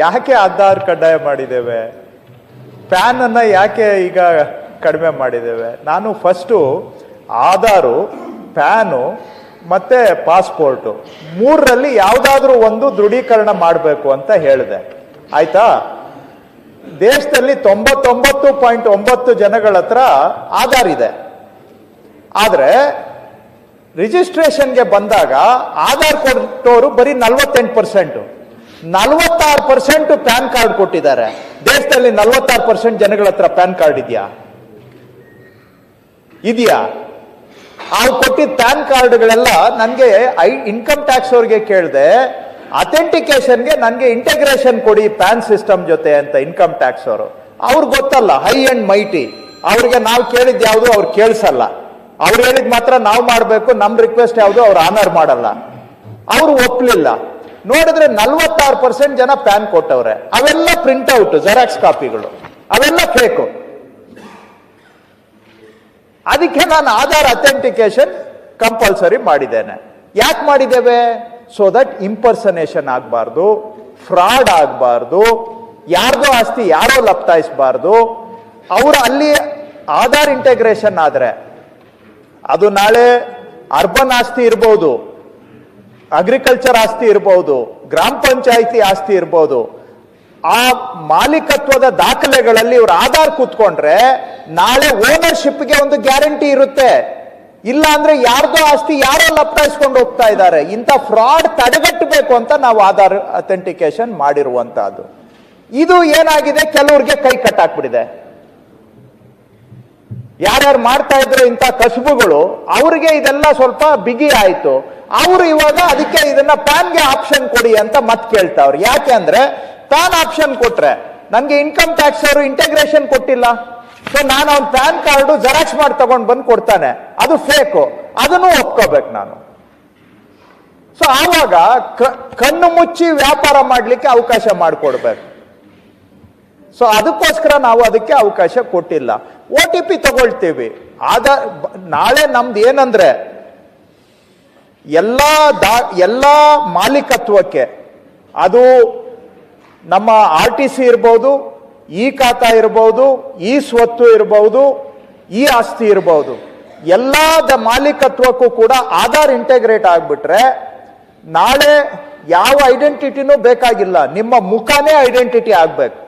ಯಾಕೆ ಆಧಾರ್ ಕಡ್ಡಾಯ ಮಾಡಿದ್ದೇವೆ? ಪ್ಯಾನ್ ಅನ್ನ ಯಾಕೆ ಈಗ ಕಡಿಮೆ ಮಾಡಿದ್ದೇವೆ? ನಾನು ಫಸ್ಟು ಆಧಾರು, ಪ್ಯಾನು ಮತ್ತೆ ಪಾಸ್ಪೋರ್ಟು ಮೂರರಲ್ಲಿ ಯಾವುದಾದ್ರೂ ಒಂದು ದೃಢೀಕರಣ ಮಾಡಬೇಕು ಅಂತ ಹೇಳಿದೆ. ಆಯ್ತಾ? ದೇಶದಲ್ಲಿ 99.9 ಜನಗಳ ಹತ್ರ ಆಧಾರ್ ಇದೆ. ಆದರೆ ರಿಜಿಸ್ಟ್ರೇಷನ್ಗೆ ಬಂದಾಗ ಆಧಾರ್ ಕೊಟ್ಟವರು ಬರೀ 48%, 46% ಪ್ಯಾನ್ ಕಾರ್ಡ್ ಕೊಟ್ಟಿದ್ದಾರೆ. ದೇಶದಲ್ಲಿ 46% ಜನಗಳ ಹತ್ರ ಪ್ಯಾನ್ ಕಾರ್ಡ್ ಇದೆಯಾ? ಅವ್ರು ಕೊಟ್ಟಿದ್ದ ಪ್ಯಾನ್ ಕಾರ್ಡ್ಗಳೆಲ್ಲ ನನಗೆ ಇನ್ಕಮ್ ಟ್ಯಾಕ್ಸ್ ಅವ್ರಿಗೆ ಕೇಳಿದೆ, ಅಥೆಂಟಿಕೇಶನ್ಗೆ ನನಗೆ ಇಂಟಗ್ರೇಷನ್ ಕೊಡಿ ಪ್ಯಾನ್ ಸಿಸ್ಟಮ್ ಜೊತೆ ಅಂತ. ಇನ್ಕಮ್ ಟ್ಯಾಕ್ಸ್ ಅವರು, ಅವ್ರಿಗೆ ಗೊತ್ತಲ್ಲ, ಹೈ ಅಂಡ್ ಮೈಟಿ. ಅವ್ರಿಗೆ ನಾವು ಕೇಳಿದ್ ಯಾವುದು ಅವ್ರು ಕೇಳಿಸಲ್ಲ, ಅವ್ರು ಹೇಳಿದ್ ಮಾತ್ರ ನಾವು ಮಾಡಬೇಕು, ನಮ್ಮ ರಿಕ್ವೆಸ್ಟ್ ಯಾವುದು ಅವ್ರು ಆನರ್ ಮಾಡಲ್ಲ. ಅವರು ಒಪ್ಲಿಲ್ಲ. ನೋಡಿದ್ರೆ 46% ಜನ ಪ್ಯಾನ್ ಕೊಟ್ಟವ್ರೆ. ಅವೆಲ್ಲ ಪ್ರಿಂಟ್ ಔಟ್, ಜೆರಾಕ್ಸ್ ಕಾಪಿಗಳು, ಅವೆಲ್ಲ ಫೇಕು. ಅದಕ್ಕೆ ನಾನು ಆಧಾರ್ ಅಥೆಂಟಿಕೇಶನ್ ಕಂಪಲ್ಸರಿ ಮಾಡಿದ್ದೇನೆ. ಯಾಕೆ ಮಾಡಿದ್ದೇವೆ? ಸೊ ದಟ್ ಇಂಪರ್ಸನೇಷನ್ ಆಗಬಾರ್ದು, ಫ್ರಾಡ್ ಆಗಬಾರ್ದು, ಯಾರ್ದೋ ಆಸ್ತಿ ಯಾರೋ ಲಪ್ತಾಯಿಸಬಾರ್ದು. ಅವರು ಅಲ್ಲಿ ಆಧಾರ್ ಇಂಟಗ್ರೇಷನ್ ಆದ್ರೆ ಅದು ನಾಳೆ ಅರ್ಬನ್ ಆಸ್ತಿ ಇರ್ಬೋದು, ಅಗ್ರಿಕಲ್ಚರ್ ಆಸ್ತಿ ಇರ್ಬೋದು, ಗ್ರಾಮ ಪಂಚಾಯಿತಿ ಆಸ್ತಿ ಇರ್ಬೋದು. ಆ ಮಾಲೀಕತ್ವದ ದಾಖಲೆಗಳಲ್ಲಿ ಇವ್ರು ಆಧಾರ್ ಕೂತ್ಕೊಂಡ್ರೆ ನಾಳೆ ಓನರ್ಶಿಪ್ಗೆ ಒಂದು ಗ್ಯಾರಂಟಿ ಇರುತ್ತೆ. ಇಲ್ಲ ಅಂದ್ರೆ ಯಾರ್ದೋ ಆಸ್ತಿ ಯಾರೋ ಲಪ್ತಾಯಿಸ್ಕೊಂಡು ಹೋಗ್ತಾ ಇದ್ದಾರೆ. ಇಂಥ ಫ್ರಾಡ್ ತಡೆಗಟ್ಟಬೇಕು ಅಂತ ನಾವು ಆಧಾರ್ ಅಥೆಂಟಿಕೇಶನ್ ಮಾಡಿರುವಂತಹದ್ದು. ಇದು ಏನಾಗಿದೆ, ಕೆಲವ್ರಿಗೆ ಕೈ ಕಟ್ಟಾಕ್ಬಿಟ್ಟಿದೆ. ಯಾರ್ಯಾರು ಮಾಡ್ತಾ ಇದ್ರು ಇಂಥ ಕಸುಬುಗಳು, ಅವ್ರಿಗೆ ಇದೆಲ್ಲ ಸ್ವಲ್ಪ ಬಿಗಿ ಆಯ್ತು. ಅವರು ಇವಾಗ ಅದಕ್ಕೆ ಇದನ್ನ ಪ್ಯಾನ್ಗೆ ಆಪ್ಷನ್ ಕೊಡಿ ಅಂತ ಮತ್ ಕೇಳ್ತಾವ್ರು. ಯಾಕೆ ಅಂದ್ರೆ ಪ್ಯಾನ್ ಆಪ್ಷನ್ ಕೊಟ್ರೆ ನನ್ಗೆ ಇನ್ಕಮ್ ಟ್ಯಾಕ್ಸ್ ಅವರು ಇಂಟಗ್ರೇಷನ್ ಕೊಟ್ಟಿಲ್ಲ, ಸೊ ನಾನು ಅವ್ನ ಪ್ಯಾನ್ ಕಾರ್ಡು ಜೆರಾಕ್ಸ್ ಮಾಡಿ ತಗೊಂಡ್ ಬಂದು ಕೊಡ್ತಾನೆ, ಅದು ಫೇಕು, ಅದನ್ನು ಒಪ್ಕೋಬೇಕು ನಾನು. ಸೊ ಆವಾಗ ಕಣ್ಣು ಮುಚ್ಚಿ ವ್ಯಾಪಾರ ಮಾಡ್ಲಿಕ್ಕೆ ಅವಕಾಶ ಮಾಡಿಕೊಡ್ಬೇಕು. ಸೊ ಅದಕ್ಕೋಸ್ಕರ ನಾವು ಅದಕ್ಕೆ ಅವಕಾಶ ಕೊಟ್ಟಿಲ್ಲ. OTP ತಗೊಳ್ತೀವಿ. ನಾಳೆ ನಮ್ದು ಏನಂದ್ರೆ ಎಲ್ಲ ಮಾಲೀಕತ್ವಕ್ಕೆ, ಅದು ನಮ್ಮ RTC ಇರ್ಬೋದು, ಈ ಖಾತಾ ಇರ್ಬೋದು, ಈ ಸ್ವತ್ತು ಇರ್ಬೋದು, ಈ ಆಸ್ತಿ ಇರ್ಬೋದು, ಎಲ್ಲದ ಮಾಲೀಕತ್ವಕ್ಕೂ ಕೂಡ ಆಧಾರ್ ಇಂಟಗ್ರೇಟ್ ಆಗ್ಬಿಟ್ರೆ ನಾಳೆ ಯಾವ ಐಡೆಂಟಿಟಿನೂ ಬೇಕಾಗಿಲ್ಲ, ನಿಮ್ಮ ಮುಖನೇ ಐಡೆಂಟಿಟಿ ಆಗ್ಬೇಕು.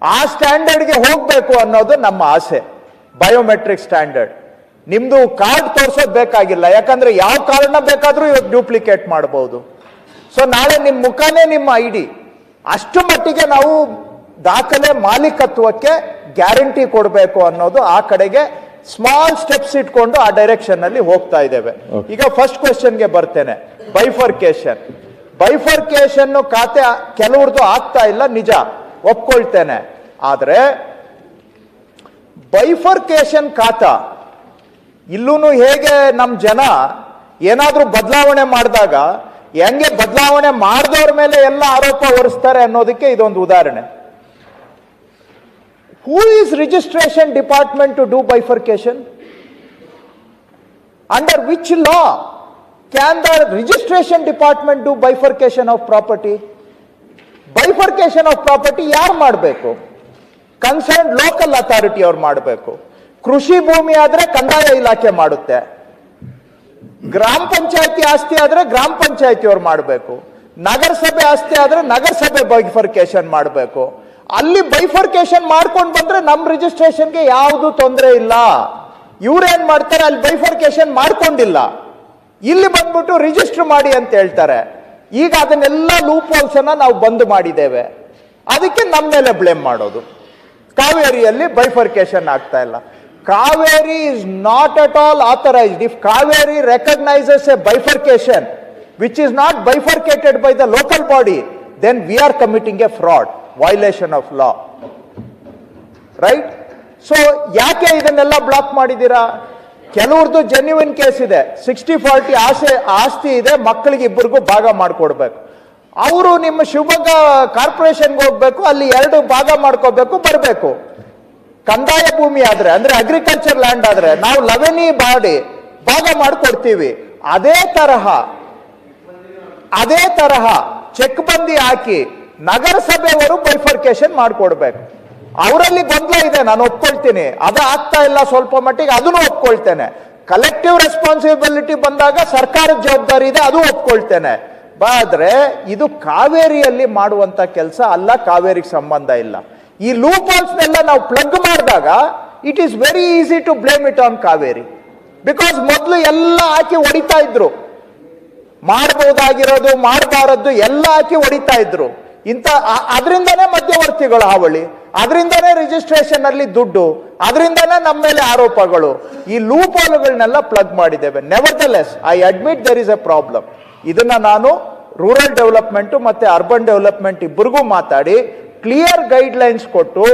ಆ ಸ್ಟ್ಯಾಂಡರ್ಡ್ಗೆ ಹೋಗ್ಬೇಕು ಅನ್ನೋದು ನಮ್ಮ ಆಸೆ. Biometric standard. ನಿಮ್ದು ಕಾರ್ಡ್ ತೋರ್ಸೋದು ಬೇಕಾಗಿಲ್ಲ, ಯಾಕಂದ್ರೆ ಯಾವ ಕಾರ್ಡ್ನ ಬೇಕಾದ್ರೂ ಇವತ್ತು ಡೂಪ್ಲಿಕೇಟ್ ಮಾಡಬಹುದು. ಸೊ ನಾಳೆ ನಿಮ್ಮ ಮುಖನೇ ನಿಮ್ಮ ID. ಅಷ್ಟು ಮಟ್ಟಿಗೆ ನಾವು ದಾಖಲೆ ಮಾಲೀಕತ್ವಕ್ಕೆ ಗ್ಯಾರಂಟಿ ಕೊಡಬೇಕು ಅನ್ನೋದು, ಆ ಕಡೆಗೆ ಸ್ಮಾಲ್ ಸ್ಟೆಪ್ಸ್ ಇಟ್ಕೊಂಡು ಆ ಡೈರೆಕ್ಷನ್ ಅಲ್ಲಿ ಹೋಗ್ತಾ ಇದ್ದೇವೆ. ಈಗ ಫಸ್ಟ್ ಕ್ವೆಶ್ಚನ್ಗೆ ಬರ್ತೇನೆ. ಬೈಫರ್ಕೇಶನ್ ಖಾತೆ ಕೆಲವ್ರದ್ದು ಆಗ್ತಾ ಇಲ್ಲ, ನಿಜ, ಒಪ್ಕೊಳ್ತೇನೆ. ಆದ್ರೆ ಬೈಫರ್ಕೇಶನ್ ಖಾತಾ ಇಲ್ಲೂ ಹೇಗೆ ನಮ್ಮ ಜನ ಏನಾದ್ರೂ ಬದಲಾವಣೆ ಮಾಡಿದಾಗ ಹೆಂಗೆ ಬದಲಾವಣೆ ಮಾಡಿದವ್ರ ಮೇಲೆ ಎಲ್ಲ ಆರೋಪ ಹೊರಿಸ್ತಾರೆ ಅನ್ನೋದಕ್ಕೆ ಇದೊಂದು ಉದಾಹರಣೆ. Who is registration department to do bifurcation? Under which law can the registration department do bifurcation of property? Bifurcation of property ಯಾರು ಮಾಡಬೇಕು? ಕನ್ಸರ್ನ್ ಲೋಕಲ್ ಅಥಾರಿಟಿ ಅವ್ರು ಮಾಡಬೇಕು. ಕೃಷಿ ಭೂಮಿ ಆದ್ರೆ ಕಂದಾಯ ಇಲಾಖೆ ಮಾಡುತ್ತೆ, ಗ್ರಾಮ ಪಂಚಾಯತಿ ಆಸ್ತಿ ಆದ್ರೆ ಗ್ರಾಮ ಪಂಚಾಯತಿ ಅವ್ರು ಮಾಡಬೇಕು, ನಗರಸಭೆ ಆಸ್ತಿ ಆದ್ರೆ ನಗರಸಭೆ ಬೈಫರ್ಕೇಶನ್ ಮಾಡಬೇಕು. ಅಲ್ಲಿ ಬೈಫರ್ಕೇಶನ್ ಮಾಡ್ಕೊಂಡು ಬಂದ್ರೆ ನಮ್ಮ ರಿಜಿಸ್ಟ್ರೇಷನ್ಗೆ ಯಾವುದು ತೊಂದರೆ ಇಲ್ಲ. ಇವ್ರೇನ್ ಮಾಡ್ತಾರೆ, ಅಲ್ಲಿ ಬೈಫರ್ಕೇಶನ್ ಮಾಡ್ಕೊಂಡಿಲ್ಲ, ಇಲ್ಲಿ ಬಂದ್ಬಿಟ್ಟು ರಿಜಿಸ್ಟರ್ ಮಾಡಿ ಅಂತ ಹೇಳ್ತಾರೆ. ಈಗ ಅದನ್ನೆಲ್ಲ ಲೂಪ್ ಹೋಲ್ಸ್ ಅನ್ನ ನಾವು ಬಂದ್ ಮಾಡಿದ್ದೇವೆ. ಅದಕ್ಕೆ ನಮ್ಮ ಮೇಲೆ ಬ್ಲೇಮ್ ಮಾಡೋದು. ಕಾವೇರಿಯಲ್ಲಿ ಬೈಫರ್ಕೇಶನ್ ಆಗ್ತಾ ಇಲ್ಲ. Kaveri is not at all authorized. If Kaveri recognizes a bifurcation which is not bifurcated by the local body, then we are committing a fraud, violation of law. Right? So, ಯಾಕೆ ಇದನ್ನೆಲ್ಲ block ಮಾಡಿದ್ದೀರಾ? ಕೆಲವ್ರದ್ದು ಜೆನ್ಯುವಿನ್ case ಇದೆ, 60-40 ಆಸ್ತಿ ಇದೆ, ಮಕ್ಕಳಿಗೆ ಇಬ್ಬರಿಗೂ ಭಾಗ ಮಾಡಿಕೊಡ್ಬೇಕು. ಅವರು ನಿಮ್ಮ ಶಿವಮೊಗ್ಗ ಕಾರ್ಪೊರೇಷನ್ಗೆ ಹೋಗ್ಬೇಕು, ಅಲ್ಲಿ 2 ಭಾಗ ಮಾಡ್ಕೋಬೇಕು, ಬರಬೇಕು. ಕಂದಾಯ ಭೂಮಿ ಆದ್ರೆ, ಅಂದ್ರೆ ಅಗ್ರಿಕಲ್ಚರ್ ಲ್ಯಾಂಡ್ ಆದ್ರೆ ನಾವು ಲವೆನಿ ಮಾಡಿ ಭಾಗ ಮಾಡಿಕೊಡ್ತೀವಿ. ಅದೇ ತರಹ ಚೆಕ್ ಬಂದಿ ಹಾಕಿ ನಗರಸಭೆಯವರು ಬೈಫರ್ಕೇಶನ್ ಮಾಡಿಕೊಡ್ಬೇಕು. ಅವರಲ್ಲಿ ಗೊಂದಲ ಇದೆ, ನಾನು ಒಪ್ಕೊಳ್ತೀನಿ, ಅದು ಆಗ್ತಾ ಇಲ್ಲ ಸ್ವಲ್ಪ ಮಟ್ಟಿಗೆ, ಅದನ್ನು ಒಪ್ಕೊಳ್ತೇನೆ. ಕಲೆಕ್ಟಿವ್ ರೆಸ್ಪಾನ್ಸಿಬಿಲಿಟಿ ಬಂದಾಗ ಸರ್ಕಾರದ ಜವಾಬ್ದಾರಿ ಇದೆ, ಅದು ಒಪ್ಕೊಳ್ತೇನೆ. ಆದ್ರೆ ಇದು ಕಾವೇರಿಯಲ್ಲಿ ಮಾಡುವಂತ ಕೆಲಸ ಅಲ್ಲ, ಕಾವೇರಿಗೆ ಸಂಬಂಧ ಇಲ್ಲ. ಈ ಲೂಪ್ ಹೋಲ್ಸ್ನೆಲ್ಲ ನಾವು ಪ್ಲಗ್ ಮಾಡಿದಾಗ it is very easy to blame it on Cauvery. Because ಮೊದಲು ಎಲ್ಲ ಹಾಕಿ ಹೊಡಿತಾ ಇದ್ರು, ಮಾಡಬಹುದಾಗಿರೋದು ಮಾಡಬಾರದ್ದು ಎಲ್ಲ ಹಾಕಿ ಹೊಡಿತಾ ಇದ್ರು. ಅದರಿಂದನೇ ಮಧ್ಯವರ್ತಿಗಳ ಹಾವಳಿ, ಅದರಿಂದನೇ ರಿಜಿಸ್ಟ್ರೇಷನ್ ಅಲ್ಲಿ ದುಡ್ಡು, ಅದರಿಂದನೇ ನಮ್ಮ ಮೇಲೆ ಆರೋಪಗಳು. ಈ ಲೂಪ್ ಹೋಲ್ಗಳನ್ನೆಲ್ಲ ಪ್ಲಗ್ ಮಾಡಿದ್ದೇವೆ. Nevertheless I admit there is a problem. ಇದನ್ನ ನಾನು ರೂರಲ್ ಡೆವಲಪ್ಮೆಂಟ್ ಮತ್ತೆ ಅರ್ಬನ್ ಡೆವಲಪ್ಮೆಂಟ್ ಇಬ್ಬರಿಗೂ ಮಾತಾಡಿ ಕ್ಲಿಯರ್ ಗೈಡ್ ಲೈನ್ಸ್ ಕೊಟ್ಟು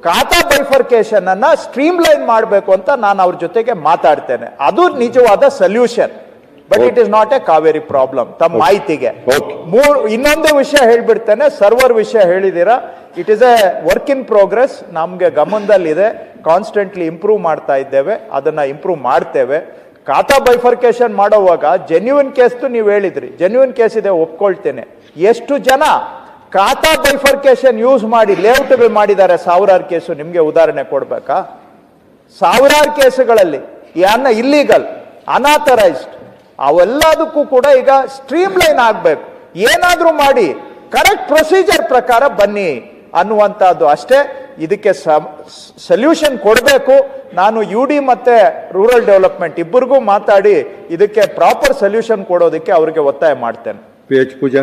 ಖಾತಾ ಬೈಫರ್ಕೇಶನ್ ಅನ್ನ ಸ್ಟ್ರೀಮ್ ಲೈನ್ ಮಾಡಬೇಕು ಅಂತ ನಾನು ಅವ್ರ ಜೊತೆಗೆ ಮಾತಾಡ್ತೇನೆ. ಅದು ನಿಜವಾದ solution. But it is not a Kaveri problem. ತಮ್ಮ ಮಾಹಿತಿಗೆ ಇನ್ನೊಂದು ವಿಷಯ ಹೇಳ್ಬಿಡ್ತೇನೆ, ಸರ್ವರ್ ವಿಷಯ ಹೇಳಿದೀರಾ. It is a work in progress, ನಮ್ಗೆ ಗಮನದಲ್ಲಿದೆ, ಕಾನ್ಸ್ಟೆಂಟ್ಲಿ ಇಂಪ್ರೂವ್ ಮಾಡ್ತಾ ಇದ್ದೇವೆ, ಅದನ್ನ ಇಂಪ್ರೂವ್ ಮಾಡ್ತೇವೆ. ಖಾತಾ ಬೈಫರ್ಕೇಶನ್ ಮಾಡೋವಾಗ ಜೆನ್ಯೂನ್ ಕೇಸ್ ನೀವು ಹೇಳಿದ್ರಿ, ಜೆನ್ಯೂನ್ ಕೇಸ್ ಇದೆ, ಒಪ್ಕೊಳ್ತೇನೆ. ಎಷ್ಟು ಜನ ಖಾತಾ ಬೈಫರ್ಕೇಶನ್ ಯೂಸ್ ಮಾಡಿ ಲೇಔಟ್ಗಳು ಮಾಡಿದ್ದಾರೆ? ಸಾವಿರಾರು ಕೇಸು. ನಿಮ್ಗೆ ಉದಾಹರಣೆ ಕೊಡ್ಬೇಕಾ? ಸಾವಿರಾರು ಕೇಸುಗಳಲ್ಲಿ ಇಲ್ಲೀಗಲ್, ಅನಾಥರೈಸ್ಡ್, ಅವೆಲ್ಲದಕ್ಕೂ ಕೂಡ ಈಗ ಸ್ಟ್ರೀಮ್ ಲೈನ್ ಆಗ್ಬೇಕು. ಏನಾದ್ರೂ ಮಾಡಿ ಕರೆಕ್ಟ್ ಪ್ರೊಸೀಜರ್ ಪ್ರಕಾರ ಬನ್ನಿ ಅನ್ನುವಂಥದ್ದು ಅಷ್ಟೇ. ಇದಕ್ಕೆ ಸೊಲ್ಯೂಷನ್ ಕೊಡಬೇಕು. ನಾನು UD ಮತ್ತೆ ರೂರಲ್ ಡೆವಲಪ್ಮೆಂಟ್ ಇಬ್ಬರಿಗೂ ಮಾತಾಡಿ ಇದಕ್ಕೆ ಪ್ರಾಪರ್ ಸೊಲ್ಯೂಷನ್ ಕೊಡೋದಕ್ಕೆ ಅವರಿಗೆ ಒತ್ತಾಯ ಮಾಡ್ತೇನೆ. PH ಪೂಜಾ.